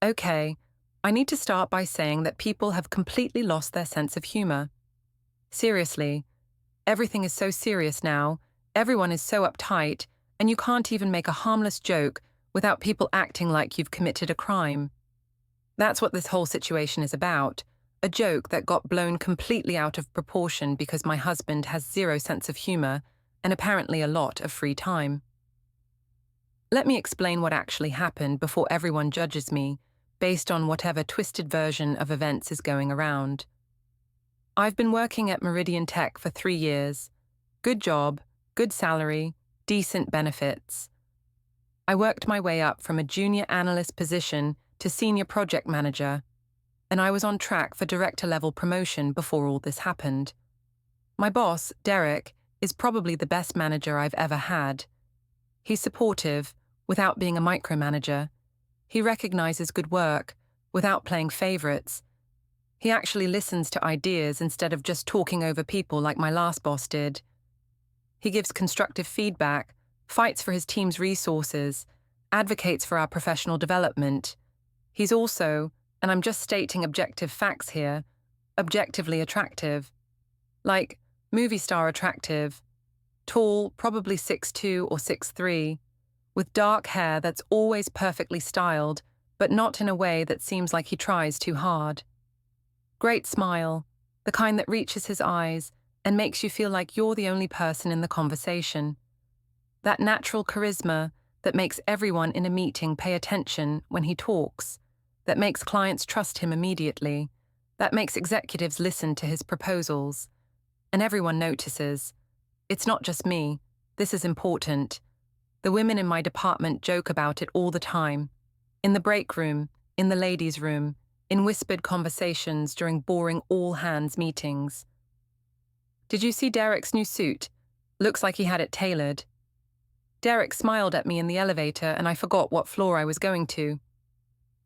Okay, I need to start by saying that people have completely lost their sense of humor. Seriously, everything is so serious now, everyone is so uptight, and you can't even make a harmless joke without people acting like you've committed a crime. That's what this whole situation is about. A joke that got blown completely out of proportion because my husband has zero sense of humor and apparently a lot of free time. Let me explain what actually happened before everyone judges me, based on whatever twisted version of events is going around. I've been working at Meridian Tech for 3 years. Good job, good salary, decent benefits. I worked my way up from a junior analyst position to senior project manager, and I was on track for director-level promotion before all this happened. My boss, Derek, is probably the best manager I've ever had. He's supportive, without being a micromanager. He recognizes good work, without playing favorites. He actually listens to ideas instead of just talking over people like my last boss did. He gives constructive feedback, fights for his team's resources, advocates for our professional development. He's also, and I'm just stating objective facts here, objectively attractive. Like, movie star attractive. Tall, probably 6'2" or 6'3", with dark hair that's always perfectly styled, but not in a way that seems like he tries too hard. Great smile, the kind that reaches his eyes and makes you feel like you're the only person in the conversation. That natural charisma that makes everyone in a meeting pay attention when he talks, that makes clients trust him immediately, that makes executives listen to his proposals. And everyone notices. It's not just me. This is important. The women in my department joke about it all the time. In the break room, in the ladies' room, in whispered conversations during boring all-hands meetings. Did you see Derek's new suit? Looks like he had it tailored. Derek smiled at me in the elevator and I forgot what floor I was going to.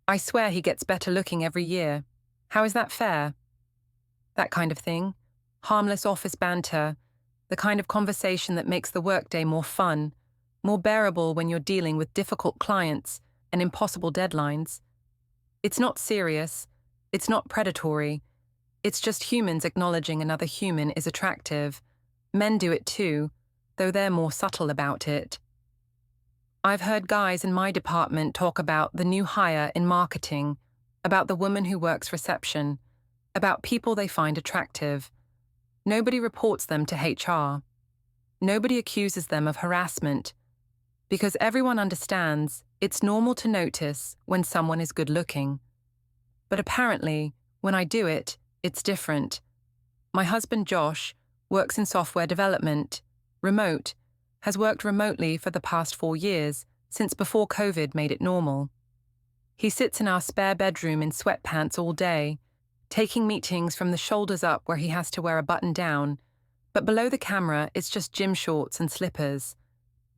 I swear he gets better looking every year. How is that fair? That kind of thing. Harmless office banter. The kind of conversation that makes the workday more fun, more bearable when you're dealing with difficult clients and impossible deadlines. It's not serious. It's not predatory. It's just humans acknowledging another human is attractive. Men do it too, though they're more subtle about it. I've heard guys in my department talk about the new hire in marketing, about the woman who works reception, about people they find attractive. Nobody reports them to HR. Nobody accuses them of harassment, because everyone understands it's normal to notice when someone is good-looking. But apparently, when I do it, it's different. My husband Josh works in software development, remote, has worked remotely for the past 4 years, since before COVID made it normal. He sits in our spare bedroom in sweatpants all day, taking meetings from the shoulders up where he has to wear a button down, but below the camera it's just gym shorts and slippers,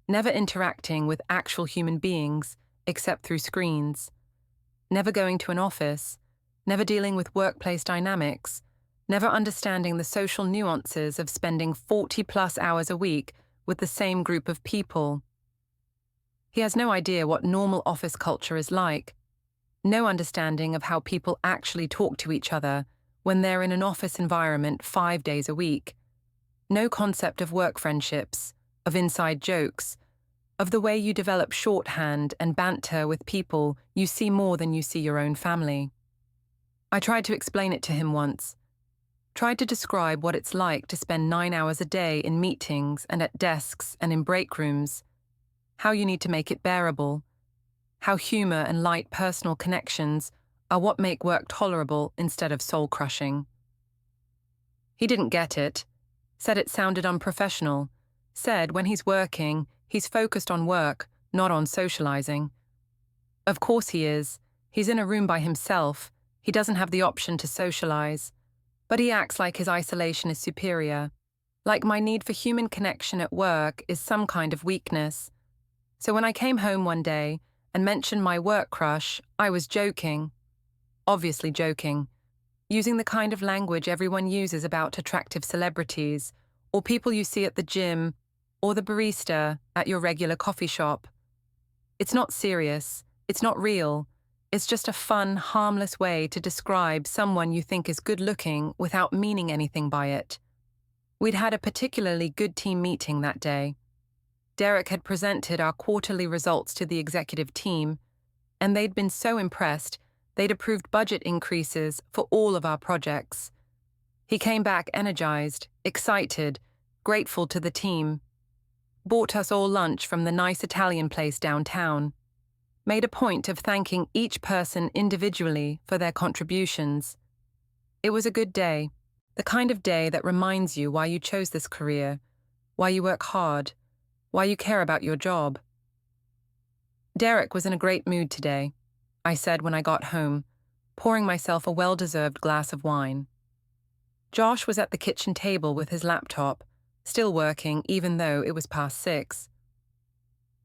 never interacting with actual human beings except through screens, never going to an office, never dealing with workplace dynamics, never understanding the social nuances of spending 40+ hours a week with the same group of people. He has no idea what normal office culture is like, no understanding of how people actually talk to each other when they're in an office environment 5 days a week, no concept of work friendships, of inside jokes, of the way you develop shorthand and banter with people you see more than you see your own family. I tried to explain it to him once, tried to describe what it's like to spend 9 hours a day in meetings and at desks and in break rooms, how you need to make it bearable, how humor and light personal connections are what make work tolerable instead of soul-crushing. He didn't get it, said it sounded unprofessional, said when he's working, he's focused on work, not on socializing. Of course he is. He's in a room by himself. He doesn't have the option to socialize. But he acts like his isolation is superior, like my need for human connection at work is some kind of weakness. So when I came home one day and mentioned my work crush, I was joking. Obviously joking. Using the kind of language everyone uses about attractive celebrities, or people you see at the gym, or the barista at your regular coffee shop. It's not serious. It's not real. It's just a fun, harmless way to describe someone you think is good-looking without meaning anything by it. We'd had a particularly good team meeting that day. Derek had presented our quarterly results to the executive team, and they'd been so impressed they'd approved budget increases for all of our projects. He came back energized, excited, grateful to the team. Bought us all lunch from the nice Italian place downtown. Made a point of thanking each person individually for their contributions. It was a good day, the kind of day that reminds you why you chose this career, why you work hard, why you care about your job. Derek was in a great mood today, I said when I got home, pouring myself a well-deserved glass of wine. Josh was at the kitchen table with his laptop, still working even though it was past 6.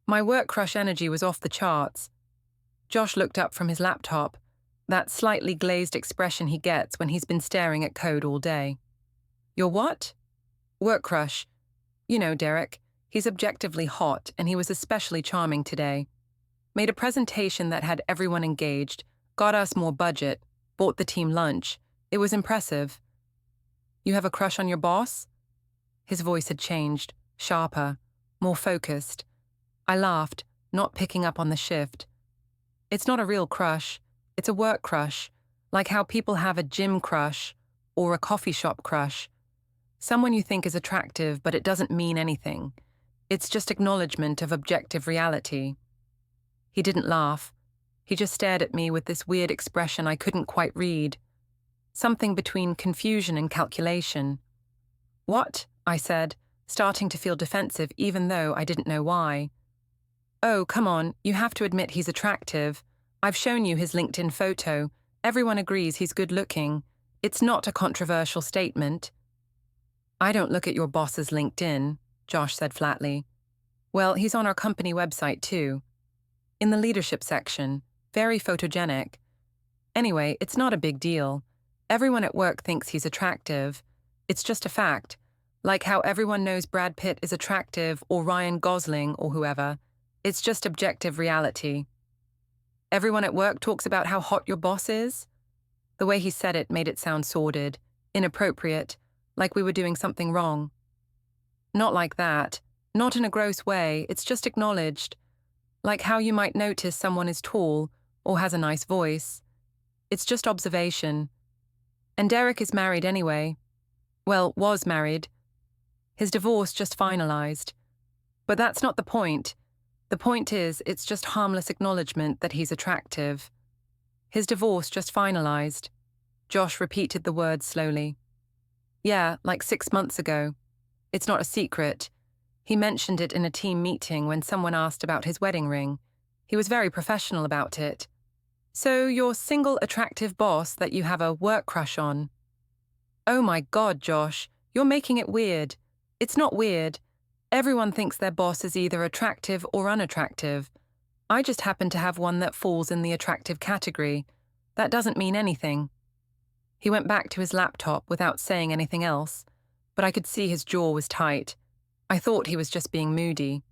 My work crush energy was off the charts. Josh looked up from his laptop, that slightly glazed expression he gets when he's been staring at code all day. Your what? Work crush. You know Derek. He's objectively hot, and he was especially charming today. Made a presentation that had everyone engaged, got us more budget, bought the team lunch. It was impressive. You have a crush on your boss? His voice had changed, sharper, more focused. I laughed, not picking up on the shift. It's not a real crush. It's a work crush, like how people have a gym crush or a coffee shop crush. Someone you think is attractive, but it doesn't mean anything. It's just acknowledgement of objective reality. He didn't laugh. He just stared at me with this weird expression I couldn't quite read. Something between confusion and calculation. What? I said, starting to feel defensive even though I didn't know why. Oh, come on, you have to admit he's attractive. I've shown you his LinkedIn photo. Everyone agrees he's good-looking. It's not a controversial statement. I don't look at your boss's LinkedIn, Josh said flatly. Well, he's on our company website too. In the leadership section, very photogenic. Anyway, it's not a big deal. Everyone at work thinks he's attractive. It's just a fact. Like how everyone knows Brad Pitt is attractive or Ryan Gosling or whoever. It's just objective reality. Everyone at work talks about how hot your boss is? The way he said it made it sound sordid, inappropriate, like we were doing something wrong. Not like that. Not in a gross way, it's just acknowledged. Like how you might notice someone is tall or has a nice voice. It's just observation. And Derek is married anyway. Well, was married. His divorce just finalized. But that's not the point. The point is, it's just harmless acknowledgement that he's attractive. His divorce just finalized. Josh repeated the words slowly. Yeah, like 6 months ago. It's not a secret. He mentioned it in a team meeting when someone asked about his wedding ring. He was very professional about it. So your single attractive boss that you have a work crush on. Oh my God, Josh, you're making it weird. It's not weird. Everyone thinks their boss is either attractive or unattractive. I just happen to have one that falls in the attractive category. That doesn't mean anything. He went back to his laptop without saying anything else, but I could see his jaw was tight. I thought he was just being moody.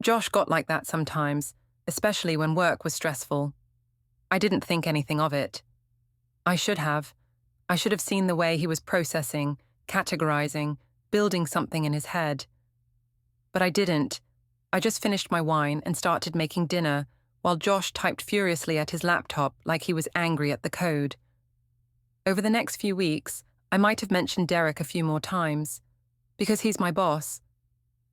Josh got like that sometimes, especially when work was stressful. I didn't think anything of it. I should have. I should have seen the way he was processing, categorizing, building something in his head. But I didn't. I just finished my wine and started making dinner, while Josh typed furiously at his laptop like he was angry at the code. Over the next few weeks, I might have mentioned Derek a few more times, because he's my boss.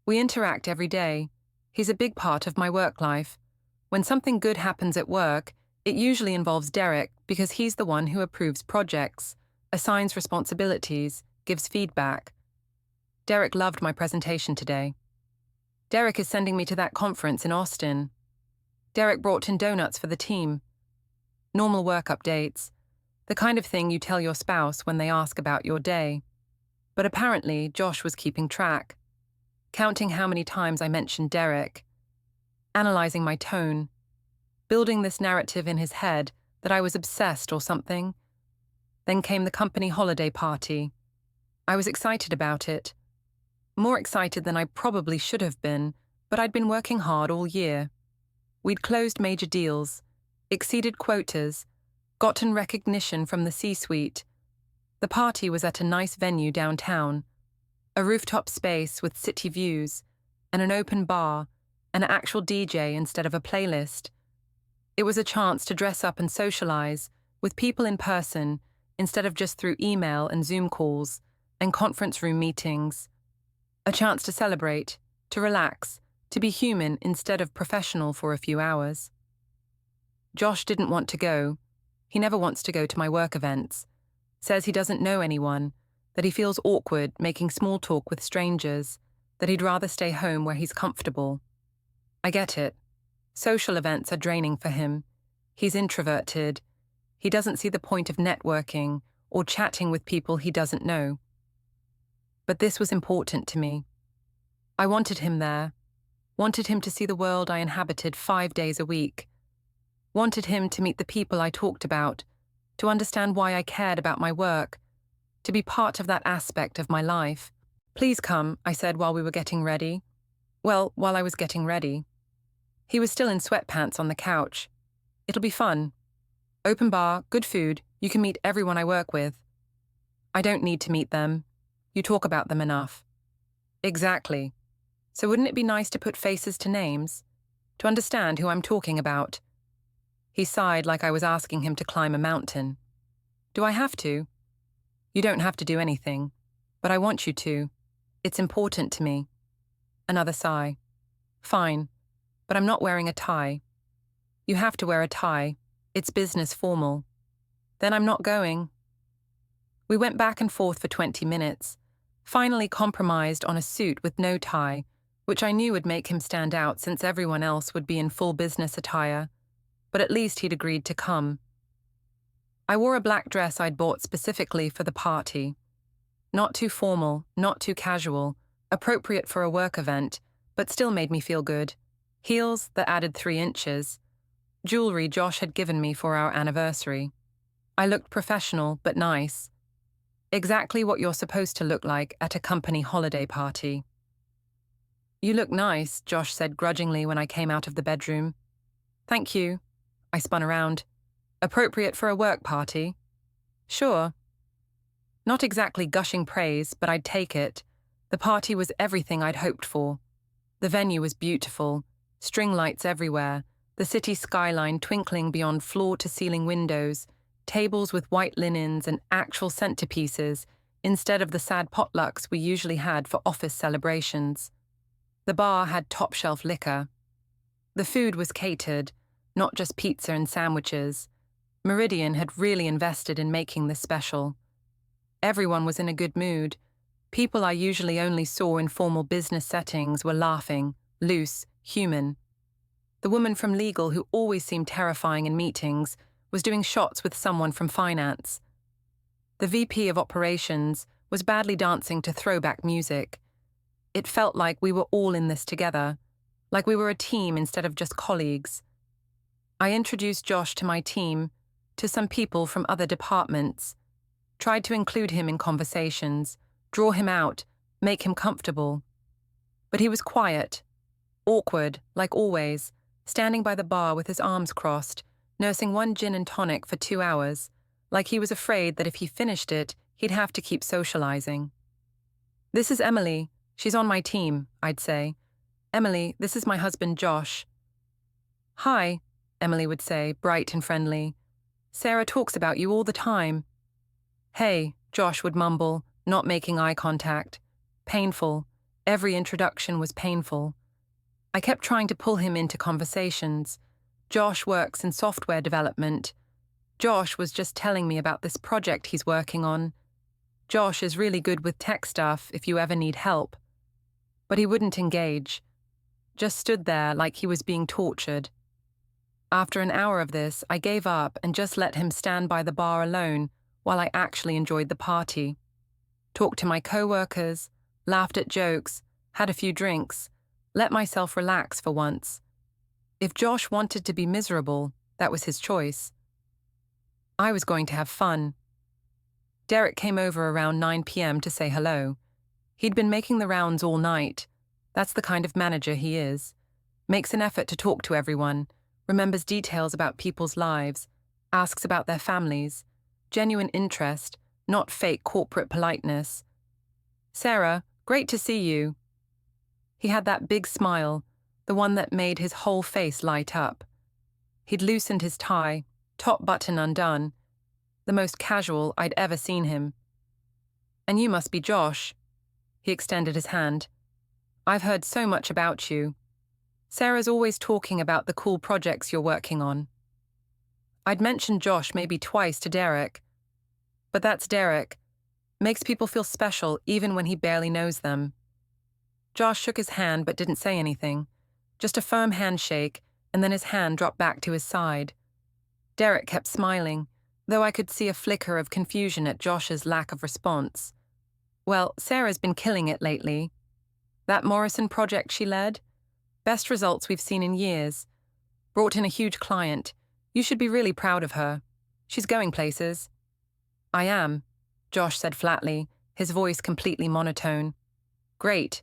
We interact every day. He's a big part of my work life. When something good happens at work, it usually involves Derek because he's the one who approves projects, assigns responsibilities, gives feedback. Derek loved my presentation today. Derek is sending me to that conference in Austin. Derek brought in donuts for the team. Normal work updates. The kind of thing you tell your spouse when they ask about your day. But apparently, Josh was keeping track. Counting how many times I mentioned Derek. Analyzing my tone. Building this narrative in his head that I was obsessed or something. Then came the company holiday party. I was excited about it. More excited than I probably should have been, but I'd been working hard all year. We'd closed major deals. exceeded quotas, gotten recognition from the C-suite. The party was at a nice venue downtown, a rooftop space with city views, and an open bar, an actual DJ instead of a playlist. It was a chance to dress up and socialize with people in person instead of just through email and Zoom calls and conference room meetings. A chance to celebrate, to relax, to be human instead of professional for a few hours. Josh didn't want to go. He never wants to go to my work events. Says he doesn't know anyone, that he feels awkward making small talk with strangers, that he'd rather stay home where he's comfortable. I get it. Social events are draining for him. He's introverted. He doesn't see the point of networking or chatting with people he doesn't know. But this was important to me. I wanted him there, wanted him to see the world I inhabited 5 days a week, wanted him to meet the people I talked about, to understand why I cared about my work, to be part of that aspect of my life. Please come, I said while we were getting ready. Well, while I was getting ready. He was still in sweatpants on the couch. It'll be fun. Open bar, good food, you can meet everyone I work with. I don't need to meet them. You talk about them enough. Exactly. So wouldn't it be nice to put faces to names? To understand who I'm talking about? He sighed like I was asking him to climb a mountain. Do I have to? You don't have to do anything, but I want you to. It's important to me. Another sigh. Fine, but I'm not wearing a tie. You have to wear a tie. It's business formal. Then I'm not going. We went back and forth for 20 minutes, finally compromised on a suit with no tie, which I knew would make him stand out since everyone else would be in full business attire, but at least he'd agreed to come. I wore a black dress I'd bought specifically for the party. Not too formal, not too casual, appropriate for a work event, but still made me feel good. Heels that added 3 inches. Jewelry Josh had given me for our anniversary. I looked professional but nice. Exactly what you're supposed to look like at a company holiday party. You look nice, Josh said grudgingly when I came out of the bedroom. Thank you. I spun around. Appropriate for a work party? Sure. Not exactly gushing praise, but I'd take it. The party was everything I'd hoped for. The venue was beautiful, string lights everywhere, the city skyline twinkling beyond floor-to-ceiling windows, tables with white linens and actual centerpieces instead of the sad potlucks we usually had for office celebrations. The bar had top-shelf liquor. The food was catered, not just pizza and sandwiches. Meridian had really invested in making this special. Everyone was in a good mood. People I usually only saw in formal business settings were laughing, loose, human. The woman from legal who always seemed terrifying in meetings was doing shots with someone from finance. The VP of operations was badly dancing to throwback music. It felt like we were all in this together, like we were a team instead of just colleagues. I introduced Josh to my team, to some people from other departments, tried to include him in conversations, draw him out, make him comfortable. But he was quiet, awkward, like always, standing by the bar with his arms crossed, nursing 1 gin and tonic for 2 hours, like he was afraid that if he finished it, he'd have to keep socializing. This is Emily. She's on my team, I'd say. Emily, this is my husband, Josh. Hi, Emily would say, bright and friendly. Sarah talks about you all the time. Hey, Josh would mumble, not making eye contact. Painful. Every introduction was painful. I kept trying to pull him into conversations. Josh works in software development. Josh was just telling me about this project he's working on. Josh is really good with tech stuff if you ever need help. But he wouldn't engage. Just stood there like he was being tortured. After an hour of this, I gave up and just let him stand by the bar alone while I actually enjoyed the party. Talked to my co-workers, laughed at jokes, had a few drinks, let myself relax for once. If Josh wanted to be miserable, that was his choice. I was going to have fun. Derek came over around 9 p.m. to say hello. He'd been making the rounds all night. That's the kind of manager he is. Makes an effort to talk to everyone, remembers details about people's lives, asks about their families, genuine interest, not fake corporate politeness. "Sarah, great to see you." He had that big smile, the one that made his whole face light up. He'd loosened his tie, top button undone, the most casual I'd ever seen him. "And you must be Josh." He extended his hand. "I've heard so much about you. Sarah's always talking about the cool projects you're working on." I'd mentioned Josh maybe twice to Derek. But that's Derek. Makes people feel special even when he barely knows them. Josh shook his hand but didn't say anything. Just a firm handshake, and then his hand dropped back to his side. Derek kept smiling, though I could see a flicker of confusion at Josh's lack of response. "Well, Sarah's been killing it lately. That Morrison project she led? Best results we've seen in years. Brought in a huge client. You should be really proud of her. She's going places." "I am," Josh said flatly, his voice completely monotone. "Great."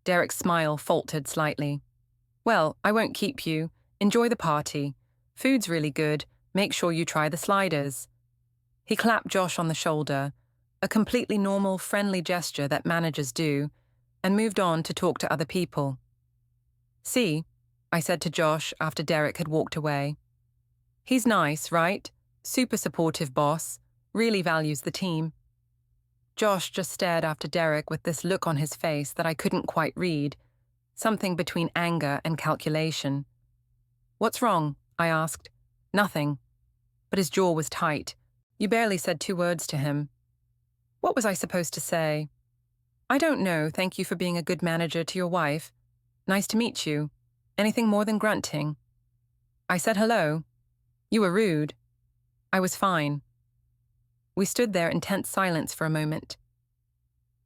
Derek's smile faltered slightly. "Well, I won't keep you. Enjoy the party. Food's really good. Make sure you try the sliders." He clapped Josh on the shoulder, a completely normal, friendly gesture that managers do, and moved on to talk to other people. "See," I said to Josh after Derek had walked away. "He's nice, right? Super supportive boss. Really values the team." Josh just stared after Derek with this look on his face that I couldn't quite read, something between anger and calculation. "What's wrong?" I asked. "Nothing." But his jaw was tight. You barely said 2 words to him. What was I supposed to say? "I don't know, thank you for being a good manager to your wife. Nice to meet you. Anything more than grunting?" I said hello. "You were rude." I was fine. We stood there in tense silence for a moment.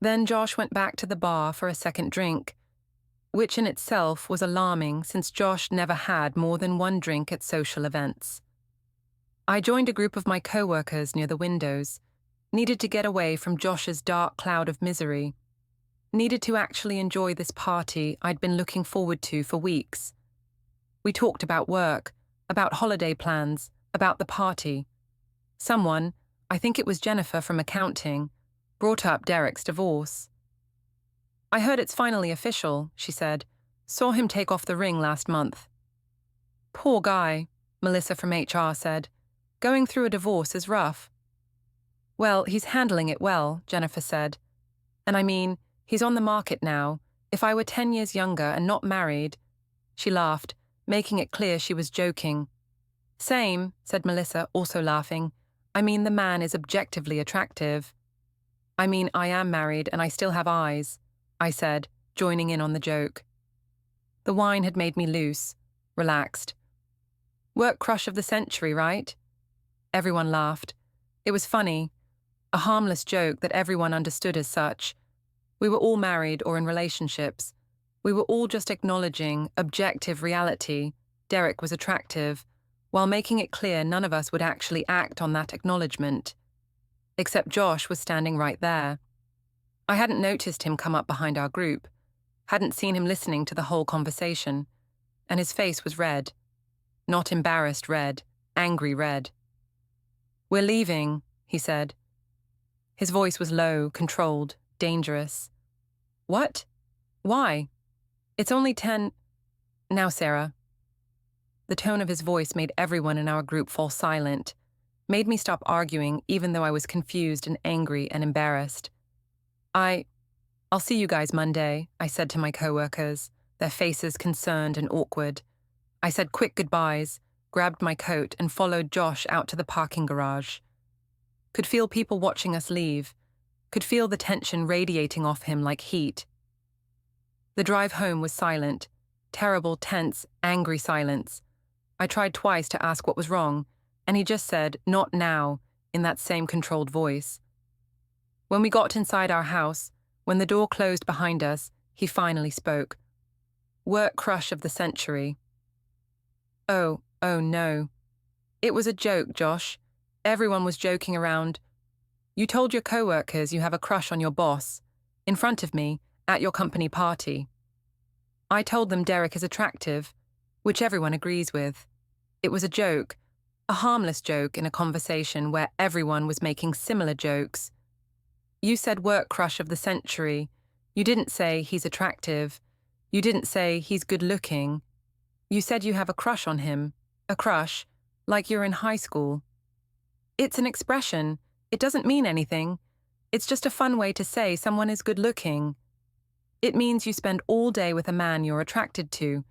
Then Josh went back to the bar for a second drink, which in itself was alarming since Josh never had more than 1 drink at social events. I joined a group of my co-workers near the windows, needed to get away from Josh's dark cloud of misery, needed to actually enjoy this party I'd been looking forward to for weeks. We talked about work, about holiday plans, about the party. Someone, I think it was Jennifer from accounting, brought up Derek's divorce. "I heard it's finally official," she said. "Saw him take off the ring last month." "Poor guy," Melissa from HR said. "Going through a divorce is rough." "Well, he's handling it well," Jennifer said. "And I mean, he's on the market now. If I were 10 years younger and not married..." She laughed, making it clear she was joking. "Same," said Melissa, also laughing. "I mean, the man is objectively attractive." "I mean, I am married and I still have eyes," I said, joining in on the joke. The wine had made me loose, relaxed. "Work crush of the century, right?" Everyone laughed. It was funny, a harmless joke that everyone understood as such. We were all married or in relationships. We were all just acknowledging objective reality. Derek was attractive, while making it clear none of us would actually act on that acknowledgement. Except Josh was standing right there. I hadn't noticed him come up behind our group, hadn't seen him listening to the whole conversation, and his face was red. Not embarrassed red, angry red. "We're leaving," he said. His voice was low, controlled, dangerous. "What? Why? It's only 10... Now, Sarah." The tone of his voice made everyone in our group fall silent, made me stop arguing even though I was confused and angry and embarrassed. I'll see you guys Monday," I said to my co-workers, their faces concerned and awkward. I said quick goodbyes, grabbed my coat and followed Josh out to the parking garage. Could feel people watching us leave, could feel the tension radiating off him like heat. The drive home was silent, terrible, tense, angry silence. I tried twice to ask what was wrong, and he just said, "Not now," in that same controlled voice. When we got inside our house, when the door closed behind us, he finally spoke. "Work crush of the century." Oh no. It was a joke, Josh. Everyone was joking around. "You told your co-workers you have a crush on your boss, in front of me, at your company party." I told them Derek is attractive, which everyone agrees with. It was a joke, a harmless joke in a conversation where everyone was making similar jokes. You said work crush of the century. You didn't say he's attractive. You didn't say he's good looking. You said you have a crush on him. A crush, like you're in high school. It's an expression. It doesn't mean anything. It's just a fun way to say someone is good looking. It means you spend all day with a man you're attracted to.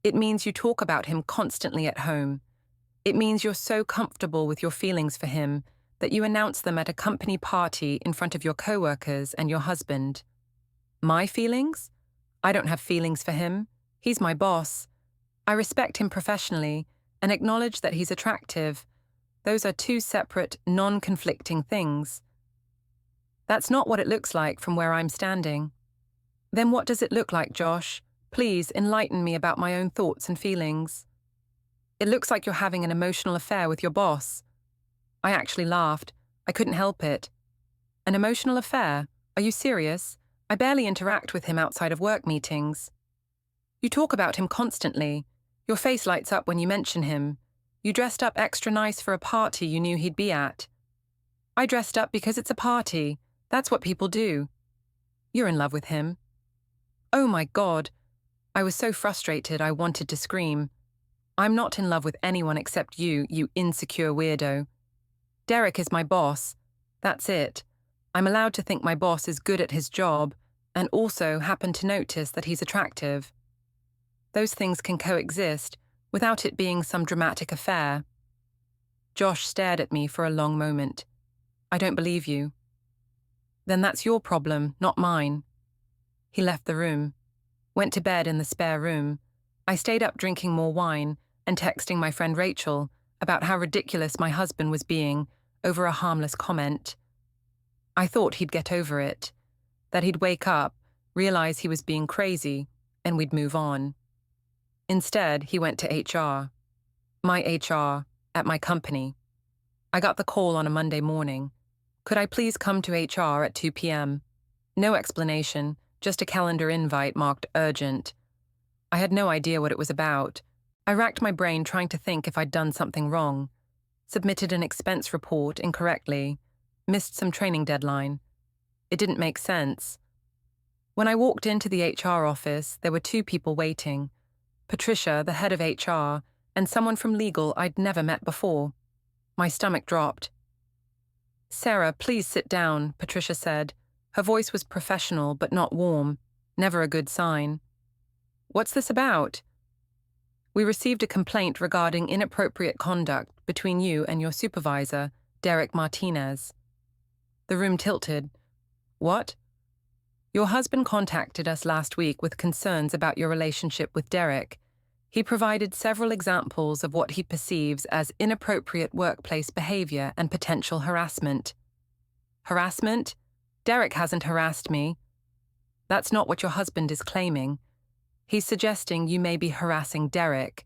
It means you talk about him constantly at home. It means you're so comfortable with your feelings for him that you announce them at a company party in front of your coworkers and your husband. My feelings? I don't have feelings for him. He's my boss. I respect him professionally and acknowledge that he's attractive. Those are two separate, non-conflicting things. That's not what it looks like from where I'm standing. Then what does it look like, Josh? Please enlighten me about my own thoughts and feelings. It looks like you're having an emotional affair with your boss. I actually laughed. I couldn't help it. An emotional affair? Are you serious? I barely interact with him outside of work meetings. You talk about him constantly. Your face lights up when you mention him. You dressed up extra nice for a party you knew he'd be at. I dressed up because it's a party. That's what people do. You're in love with him. Oh my God. I was so frustrated I wanted to scream. I'm not in love with anyone except you, you insecure weirdo. Derek is my boss. That's it. I'm allowed to think my boss is good at his job and also happen to notice that he's attractive. Those things can coexist without it being some dramatic affair. Josh stared at me for a long moment. I don't believe you. Then that's your problem, not mine. He left the room, went to bed in the spare room. I stayed up drinking more wine and texting my friend Rachel about how ridiculous my husband was being over a harmless comment. I thought he'd get over it, that he'd wake up, realize he was being crazy, and we'd move on. Instead, he went to HR. My HR, at my company. I got the call on a Monday morning. Could I please come to HR at 2 p.m.? No explanation, just a calendar invite marked urgent. I had no idea what it was about. I racked my brain trying to think if I'd done something wrong. Submitted an expense report incorrectly. Missed some training deadline. It didn't make sense. When I walked into the HR office, there were two people waiting. Patricia, the head of HR, and someone from legal I'd never met before. My stomach dropped. Sarah, please sit down, Patricia said. Her voice was professional but not warm. Never a good sign. What's this about? We received a complaint regarding inappropriate conduct between you and your supervisor, Derek Martinez. The room tilted. What? Your husband contacted us last week with concerns about your relationship with Derek. He provided several examples of what he perceives as inappropriate workplace behavior and potential harassment. Harassment? Derek hasn't harassed me. That's not what your husband is claiming. He's suggesting you may be harassing Derek,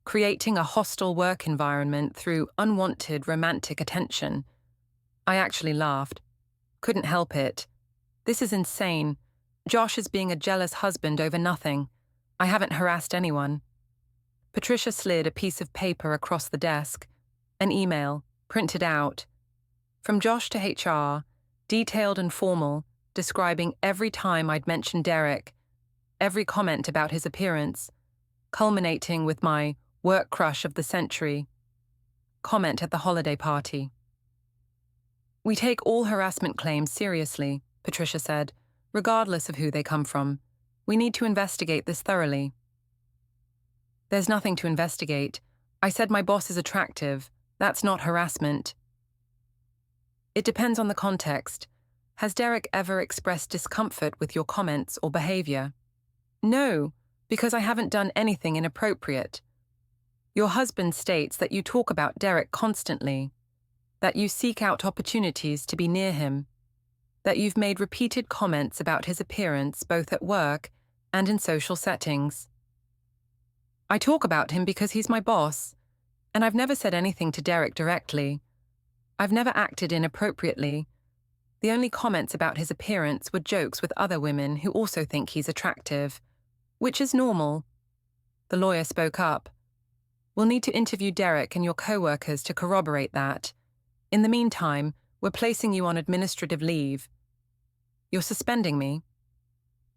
creating a hostile work environment through unwanted romantic attention. I actually laughed. Couldn't help it. This is insane. Josh is being a jealous husband over nothing. I haven't harassed anyone. Patricia slid a piece of paper across the desk. An email, printed out. From Josh to HR, detailed and formal, describing every time I'd mentioned Derek, every comment about his appearance, culminating with my work crush of the century. Comment at the holiday party. We take all harassment claims seriously, Patricia said, regardless of who they come from. We need to investigate this thoroughly. There's nothing to investigate. I said my boss is attractive. That's not harassment. It depends on the context. Has Derek ever expressed discomfort with your comments or behavior? No, because I haven't done anything inappropriate. Your husband states that you talk about Derek constantly, that you seek out opportunities to be near him, that you've made repeated comments about his appearance both at work and in social settings. I talk about him because he's my boss, and I've never said anything to Derek directly. I've never acted inappropriately. The only comments about his appearance were jokes with other women who also think he's attractive, which is normal. The lawyer spoke up. We'll need to interview Derek and your co-workers to corroborate that. In the meantime, we're placing you on administrative leave. You're suspending me.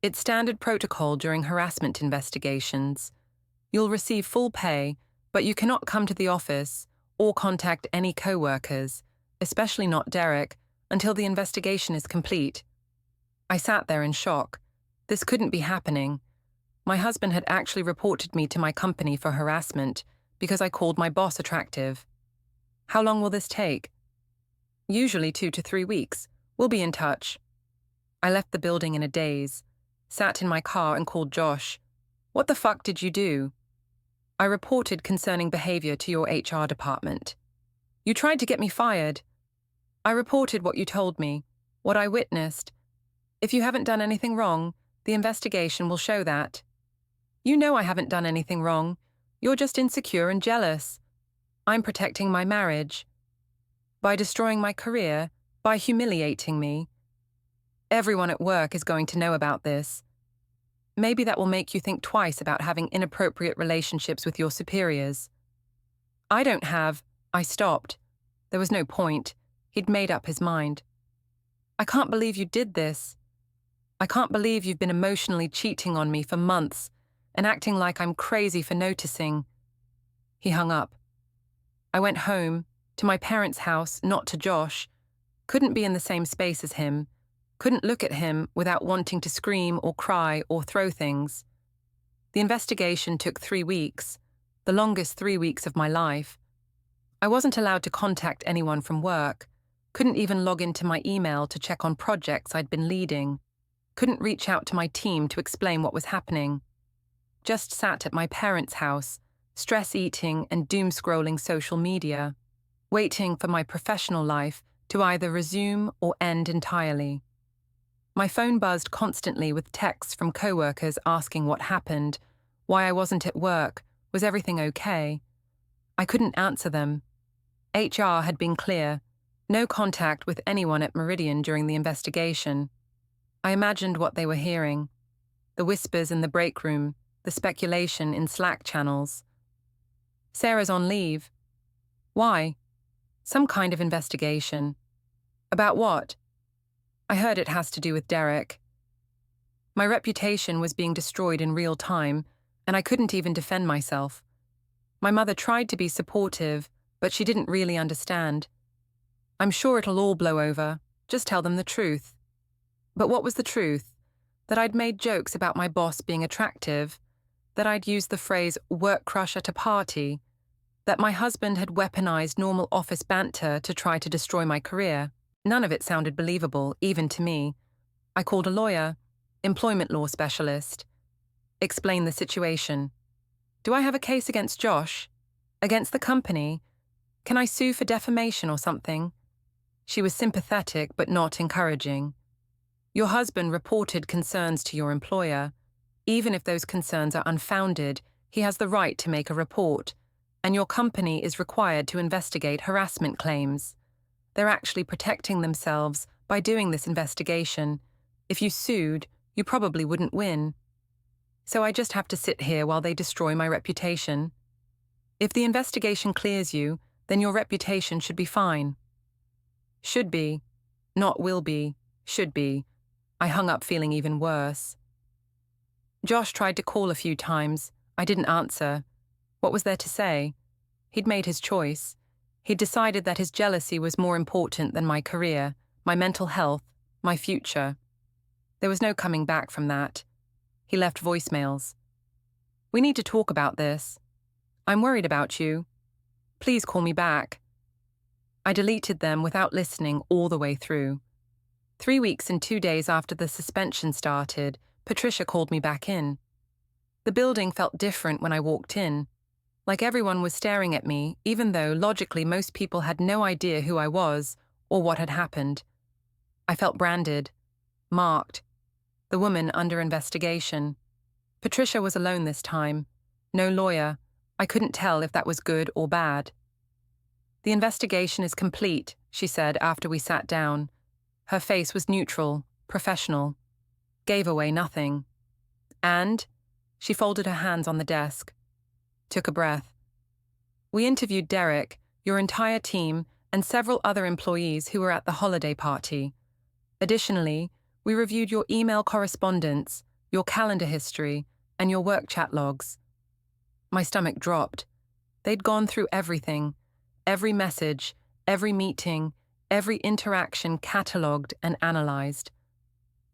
It's standard protocol during harassment investigations. You'll receive full pay, but you cannot come to the office or contact any co-workers, especially not Derek, until the investigation is complete. I sat there in shock. This couldn't be happening. My husband had actually reported me to my company for harassment because I called my boss attractive. How long will this take? Usually 2 to 3 weeks. We'll be in touch. I left the building in a daze, sat in my car and called Josh. What the fuck did you do? I reported concerning behavior to your HR department. You tried to get me fired. I reported what you told me, what I witnessed. If you haven't done anything wrong, the investigation will show that. You know I haven't done anything wrong. You're just insecure and jealous. I'm protecting my marriage. By destroying my career, by humiliating me. Everyone at work is going to know about this. Maybe that will make you think twice about having inappropriate relationships with your superiors. I stopped. There was no point. He'd made up his mind. I can't believe you did this. I can't believe you've been emotionally cheating on me for months and acting like I'm crazy for noticing. He hung up. I went home, to my parents' house, not to Josh. Couldn't be in the same space as him. Couldn't look at him without wanting to scream or cry or throw things. The investigation took 3 weeks, the longest 3 weeks of my life. I wasn't allowed to contact anyone from work, couldn't even log into my email to check on projects I'd been leading, couldn't reach out to my team to explain what was happening. Just sat at my parents' house, stress-eating and doom-scrolling social media, waiting for my professional life to either resume or end entirely. My phone buzzed constantly with texts from co-workers asking what happened, why I wasn't at work, was everything okay? I couldn't answer them. HR had been clear, no contact with anyone at Meridian during the investigation. I imagined what they were hearing, the whispers in the break room, the speculation in Slack channels. Sarah's on leave. Why? Some kind of investigation. About what? I heard it has to do with Derek. My reputation was being destroyed in real time, and I couldn't even defend myself. My mother tried to be supportive, but she didn't really understand. I'm sure it'll all blow over. Just tell them the truth. But what was the truth? That I'd made jokes about my boss being attractive, that I'd used the phrase work crush at a party, that my husband had weaponized normal office banter to try to destroy my career. None of it sounded believable, even to me. I called a lawyer, employment law specialist, explained the situation. Do I have a case against Josh? Against the company? Can I sue for defamation or something? She was sympathetic but not encouraging. Your husband reported concerns to your employer. Even if those concerns are unfounded, he has the right to make a report, and your company is required to investigate harassment claims. They're actually protecting themselves by doing this investigation. If you sued, you probably wouldn't win. So I just have to sit here while they destroy my reputation. If the investigation clears you, then your reputation should be fine. Should be. Not will be. Should be. I hung up feeling even worse. Josh tried to call a few times. I didn't answer. What was there to say? He'd made his choice. He'd decided that his jealousy was more important than my career, my mental health, my future. There was no coming back from that. He left voicemails. We need to talk about this. I'm worried about you. Please call me back. I deleted them without listening all the way through. 3 weeks and 2 days after the suspension started, Patricia called me back in. The building felt different when I walked in. Like everyone was staring at me, even though logically most people had no idea who I was or what had happened. I felt branded, marked, the woman under investigation. Patricia was alone this time, no lawyer. I couldn't tell if that was good or bad. The investigation is complete, she said after we sat down. Her face was neutral, professional. Gave away nothing. And? She folded her hands on the desk. Took a breath. We interviewed Derek, your entire team, and several other employees who were at the holiday party. Additionally, we reviewed your email correspondence, your calendar history, and your work chat logs. My stomach dropped. They'd gone through everything, every message, every meeting, every interaction catalogued and analyzed.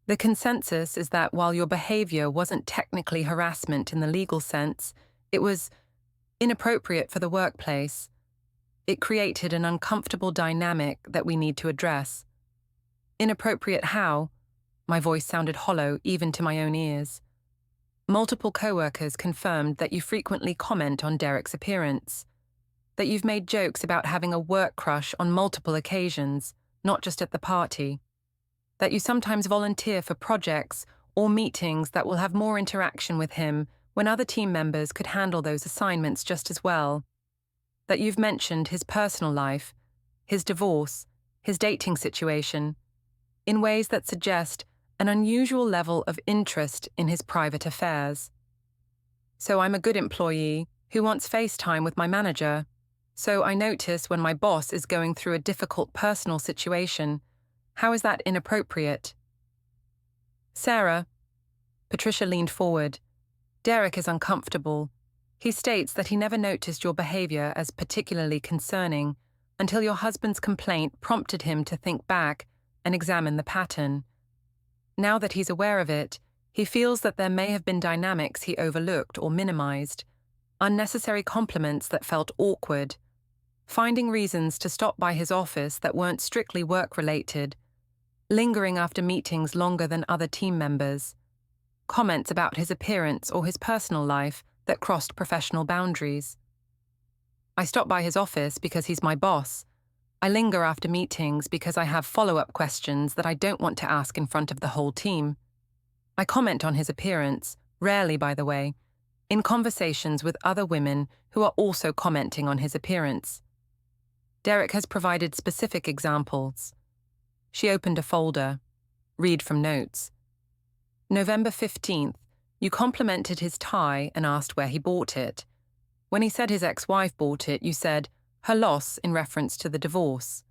The consensus is that while your behavior wasn't technically harassment in the legal sense, it was inappropriate for the workplace. It created an uncomfortable dynamic that we need to address. Inappropriate how? My voice sounded hollow even to my own ears. Multiple co-workers confirmed that you frequently comment on Derek's appearance, that you've made jokes about having a work crush on multiple occasions, not just at the party, that you sometimes volunteer for projects or meetings that will have more interaction with him when other team members could handle those assignments just as well, that you've mentioned his personal life, his divorce, his dating situation, in ways that suggest an unusual level of interest in his private affairs. So I'm a good employee who wants FaceTime with my manager, so I notice when my boss is going through a difficult personal situation. How is that inappropriate? Sarah, Patricia leaned forward. Derek is uncomfortable. He states that he never noticed your behavior as particularly concerning until your husband's complaint prompted him to think back and examine the pattern. Now that he's aware of it, he feels that there may have been dynamics he overlooked or minimized, unnecessary compliments that felt awkward, finding reasons to stop by his office that weren't strictly work-related, lingering after meetings longer than other team members, comments about his appearance or his personal life that crossed professional boundaries. I stop by his office because he's my boss. I linger after meetings because I have follow-up questions that I don't want to ask in front of the whole team. I comment on his appearance, rarely by the way, in conversations with other women who are also commenting on his appearance. Derek has provided specific examples. She opened a folder. Read from notes. November 15th, you complimented his tie and asked where he bought it. When he said his ex-wife bought it, you said, her loss in reference to the divorce.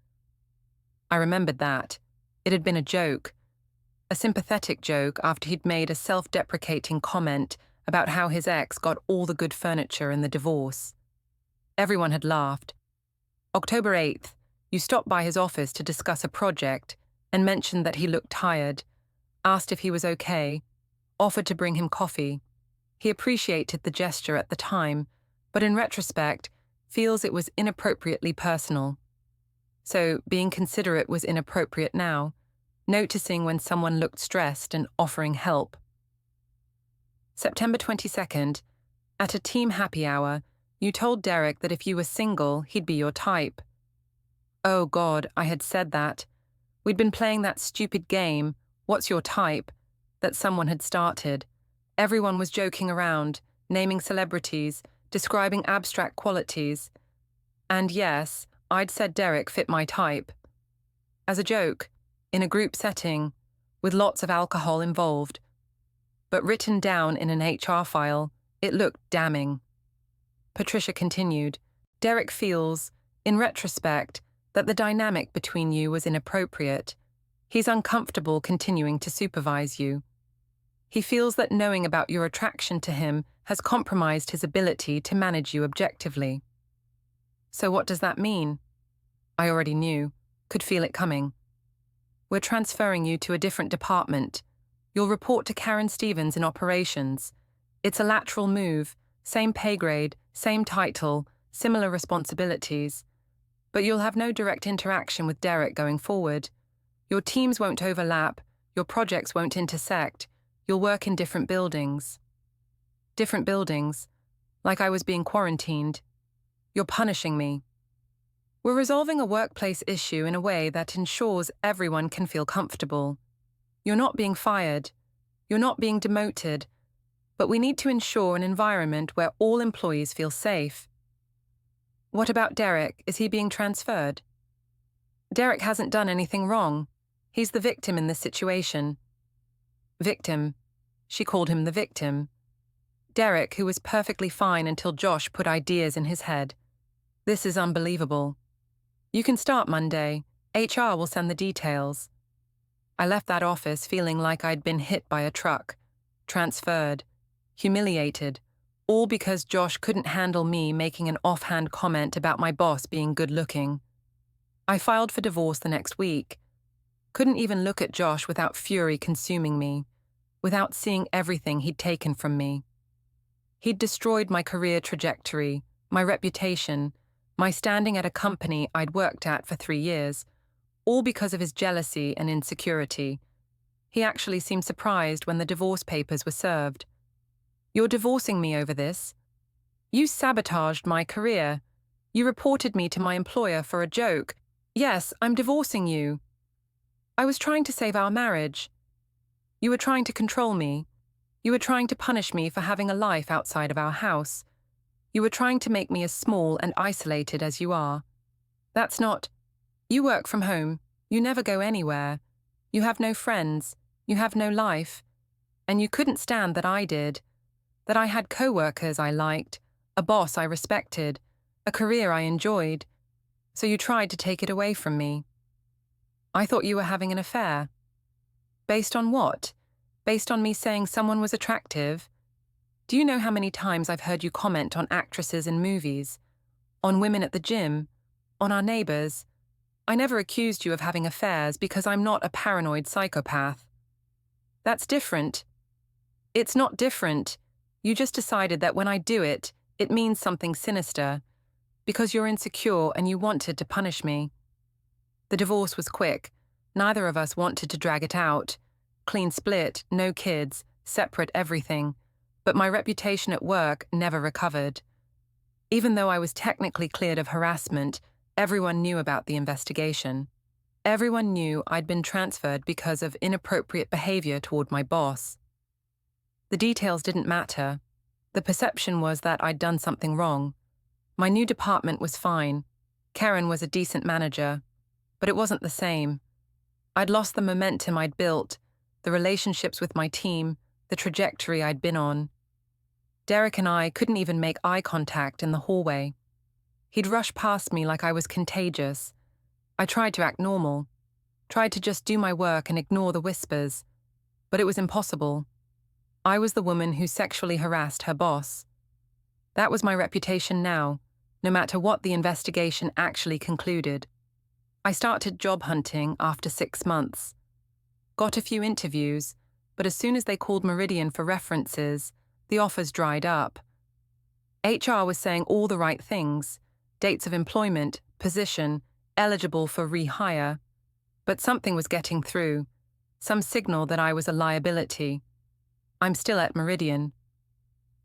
I remembered that. It had been a joke. A sympathetic joke after he'd made a self-deprecating comment about how his ex got all the good furniture in the divorce. Everyone had laughed. October 8th, you stopped by his office to discuss a project and mentioned that he looked tired, asked if he was okay, offered to bring him coffee. He appreciated the gesture at the time, but in retrospect, feels it was inappropriately personal. So, being considerate was inappropriate now, noticing when someone looked stressed and offering help. September 22nd, at a team happy hour, you told Derek that if you were single, he'd be your type. Oh God, I had said that. We'd been playing that stupid game, What's Your Type, that someone had started. Everyone was joking around, naming celebrities, describing abstract qualities. And yes, I'd said Derek fit my type. As a joke, in a group setting, with lots of alcohol involved. But written down in an HR file, it looked damning. Patricia continued, Derek feels, in retrospect, that the dynamic between you was inappropriate. He's uncomfortable continuing to supervise you. He feels that knowing about your attraction to him has compromised his ability to manage you objectively. So what does that mean? I already knew, could feel it coming. We're transferring you to a different department. You'll report to Karen Stevens in operations. It's a lateral move, same pay grade, same title, similar responsibilities. But you'll have no direct interaction with Derek going forward. Your teams won't overlap, your projects won't intersect, you'll work in different buildings. Different buildings, like I was being quarantined. You're punishing me. We're resolving a workplace issue in a way that ensures everyone can feel comfortable. You're not being fired. You're not being demoted. But we need to ensure an environment where all employees feel safe. What about Derek? Is he being transferred? Derek hasn't done anything wrong. He's the victim in this situation. Victim. She called him the victim. Derek, who was perfectly fine until Josh put ideas in his head. This is unbelievable. You can start Monday. HR will send the details. I left that office feeling like I'd been hit by a truck, transferred, humiliated, all because Josh couldn't handle me making an offhand comment about my boss being good-looking. I filed for divorce the next week. Couldn't even look at Josh without fury consuming me, without seeing everything he'd taken from me. He'd destroyed my career trajectory, my reputation, my standing at a company I'd worked at for 3 years, all because of his jealousy and insecurity. He actually seemed surprised when the divorce papers were served. "You're divorcing me over this? You sabotaged my career. You reported me to my employer for a joke. Yes, I'm divorcing you. I was trying to save our marriage. You were trying to control me. You were trying to punish me for having a life outside of our house. You were trying to make me as small and isolated as you are. That's not... You work from home. You never go anywhere. You have no friends. You have no life. And you couldn't stand that I did. That I had co-workers I liked, a boss I respected, a career I enjoyed. So you tried to take it away from me. I thought you were having an affair. Based on what? Based on me saying someone was attractive? Do you know how many times I've heard you comment on actresses in movies, on women at the gym, on our neighbors? I never accused you of having affairs because I'm not a paranoid psychopath. That's different. It's not different. You just decided that when I do it, it means something sinister, because you're insecure and you wanted to punish me. The divorce was quick. Neither of us wanted to drag it out. Clean split, no kids, separate everything. But my reputation at work never recovered. Even though I was technically cleared of harassment, everyone knew about the investigation. Everyone knew I'd been transferred because of inappropriate behavior toward my boss. The details didn't matter. The perception was that I'd done something wrong. My new department was fine. Karen was a decent manager. But it wasn't the same. I'd lost the momentum I'd built, the relationships with my team, the trajectory I'd been on. Derek and I couldn't even make eye contact in the hallway. He'd rush past me like I was contagious. I tried to act normal, tried to just do my work and ignore the whispers, but it was impossible. I was the woman who sexually harassed her boss. That was my reputation now, no matter what the investigation actually concluded. I started job hunting after 6 months. Got a few interviews, but as soon as they called Meridian for references, the offers dried up. HR was saying all the right things, dates of employment, position, eligible for rehire. But something was getting through, some signal that I was a liability. I'm still at Meridian.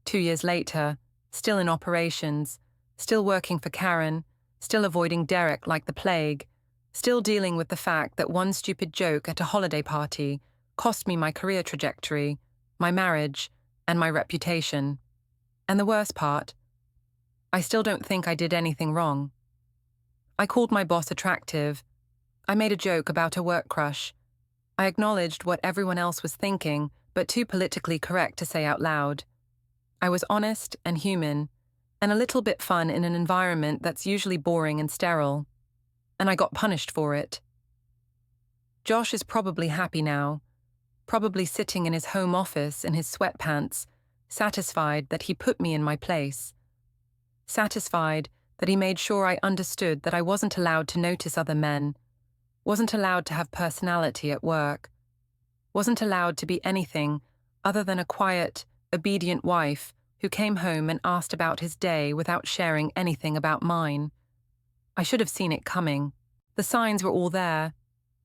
2 years later, still in operations, still working for Karen, still avoiding Derek like the plague, still dealing with the fact that one stupid joke at a holiday party cost me my career trajectory, my marriage, and my reputation. And the worst part, I still don't think I did anything wrong. I called my boss attractive. I made a joke about a work crush. I acknowledged what everyone else was thinking, but too politically correct to say out loud. I was honest and human, and a little bit fun in an environment that's usually boring and sterile. And I got punished for it. Josh is probably happy now, probably sitting in his home office in his sweatpants, satisfied that he put me in my place. Satisfied that he made sure I understood that I wasn't allowed to notice other men, wasn't allowed to have personality at work, wasn't allowed to be anything other than a quiet, obedient wife who came home and asked about his day without sharing anything about mine. I should have seen it coming. The signs were all there.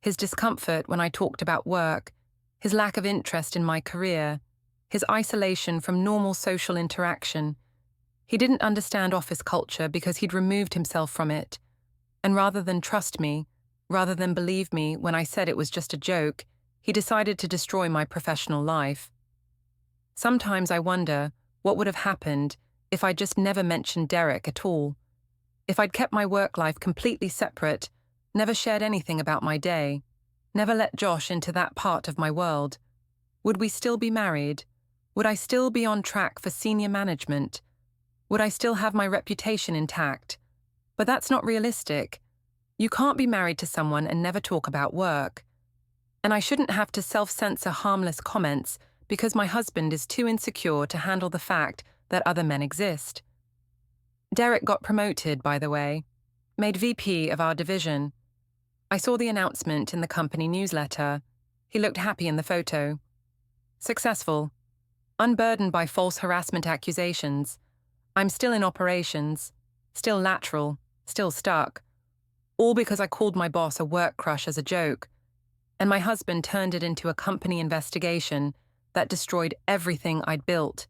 His discomfort when I talked about work, his lack of interest in my career, his isolation from normal social interaction. He didn't understand office culture because he'd removed himself from it. And rather than trust me, rather than believe me when I said it was just a joke, he decided to destroy my professional life. Sometimes I wonder what would have happened if I'd just never mentioned Derek at all. If I'd kept my work life completely separate, never shared anything about my day, never let Josh into that part of my world. Would we still be married? Would I still be on track for senior management? Would I still have my reputation intact? But that's not realistic. You can't be married to someone and never talk about work. And I shouldn't have to self-censor harmless comments because my husband is too insecure to handle the fact that other men exist. Derek got promoted, by the way, made VP of our division. I saw the announcement in the company newsletter. He looked happy in the photo. Successful. Unburdened by false harassment accusations. I'm still in operations. Still lateral. Still stuck. All because I called my boss a work crush as a joke. And my husband turned it into a company investigation that destroyed everything I'd built.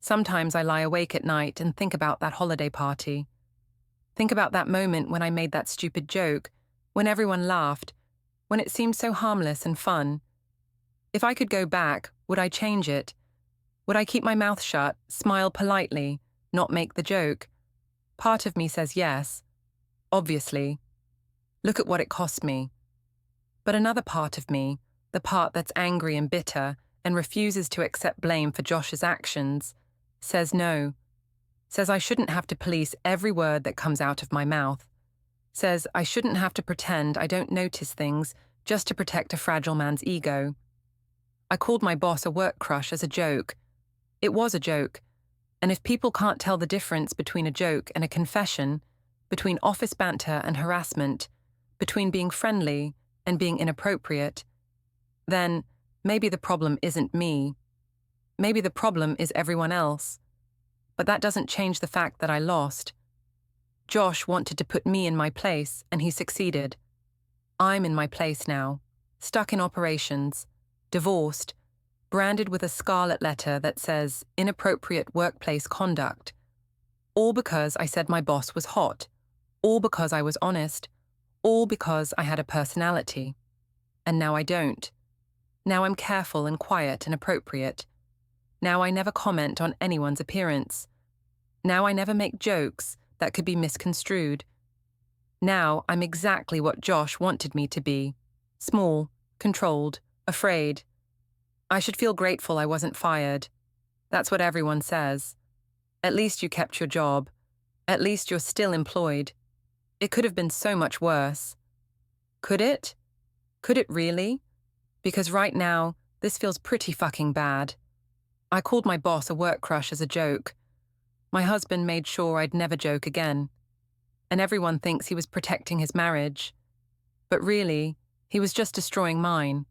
Sometimes I lie awake at night and think about that holiday party. Think about that moment when I made that stupid joke, when everyone laughed, when it seemed so harmless and fun. If I could go back, would I change it? Would I keep my mouth shut, smile politely, not make the joke? Part of me says yes. Obviously. Look at what it cost me. But another part of me, the part that's angry and bitter and refuses to accept blame for Josh's actions, says no. Says I shouldn't have to police every word that comes out of my mouth. Says I shouldn't have to pretend I don't notice things just to protect a fragile man's ego. I called my boss a work crush as a joke. It was a joke. And if people can't tell the difference between a joke and a confession, between office banter and harassment, between being friendly and being inappropriate, then maybe the problem isn't me. Maybe the problem is everyone else. But that doesn't change the fact that I lost. Josh wanted to put me in my place, and he succeeded. I'm in my place now, stuck in operations, divorced, branded with a scarlet letter that says inappropriate workplace conduct. All because I said my boss was hot. All because I was honest. All because I had a personality. And now I don't. Now I'm careful and quiet and appropriate. Now I never comment on anyone's appearance. Now I never make jokes that could be misconstrued. Now I'm exactly what Josh wanted me to be. Small, controlled, afraid. I should feel grateful I wasn't fired. That's what everyone says. At least you kept your job. At least you're still employed. It could have been so much worse. Could it? Could it really? Because right now, this feels pretty fucking bad. I called my boss a work crush as a joke. My husband made sure I'd never joke again. And everyone thinks he was protecting his marriage. But really, he was just destroying mine.